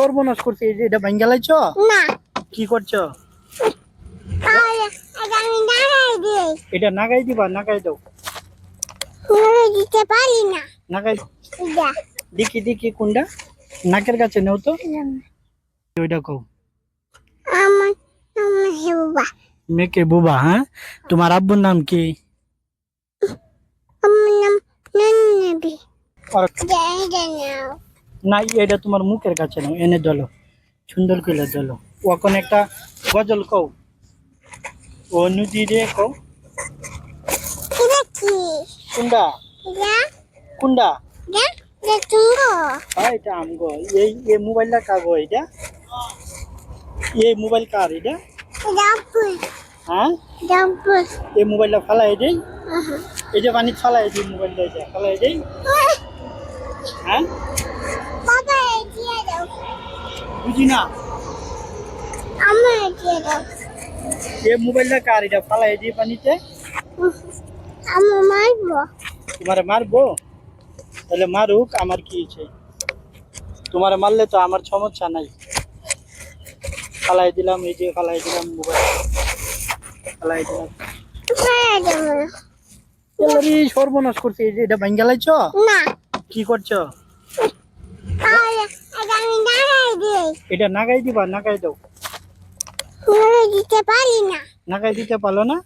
সর্বনাশ করছে, এই যে এটা ভাঙ্গা লাইছো? না কি করছো? তাহলে এটা আমি নাড়াই দিই। এটা নাগাই দিবা, নাগাই দাও। নাড়াই দিতে পারি না। নাগাই এটা দেখি দেখি কোনটা নাকের কাছে নেও তো, ওইটা কও। আমার আমার হেবা মেয়েকে বুবা? হ্যাঁ, তোমার আব্বুর নাম কি? আমার নাম নন্নবী। আর যাই জানাও না, এটা তোমার মুখের কাছে নাও, এনে দলো, সুন্দর করে দলো। ওখানে একটা গজল কও, ও নদী রে কও। এটা কি? কোনটা এটা কোনটা? এটা এটা তুঙ্গো। হ্যাঁ, এটা আমগো। এই মোবাইলটা কাগো, এটা এই মোবাইল কার এটা? এটা আপুর হ্যাঁ, এটা আপুর। এই মোবাইলটা ফালাই দেই, এই যে পানি ফালাই দিই, মোবাইলটা এটা ফালাই দেই। হ্যাঁ, বাবা দিয়ে দাও। বুঝি না। আমার দিয়ে দাও। এই মোবাইলটা কার এটা? ফালাই দিই পানিতে। আমার মারবো। তোমারে মারবো? তাহলে মারুক, আমার কি হয়েছে? তোমারে মারলে তো আমার সমস্যা নাই। ফালাই দিলাম, এই যে ফালাই দিলাম মোবাইল, ফালাই দিলাম। মারা যাবো এলারি সর্বনাশ করছে, এই যে এটা ভাঙ্গা লাইছো? না। কি করছো? তাহলে এটা আমি নাড়াই দিই। এটা নাগাই দিবা, নাগাই দাও। নাড়াই দিতে পারি না। নাগাই দিতে পারো না?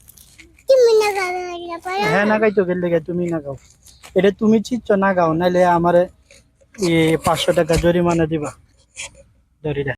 তুমি নাড়াই দিতে পারো না। হ্যাঁ, নাগাই তো গেলে তুমি নাগাও। এটা তুমি চিচ্ছ নাগাও, নাইলে আমারে 500 টাকা জরিমানা দিবা। ধরি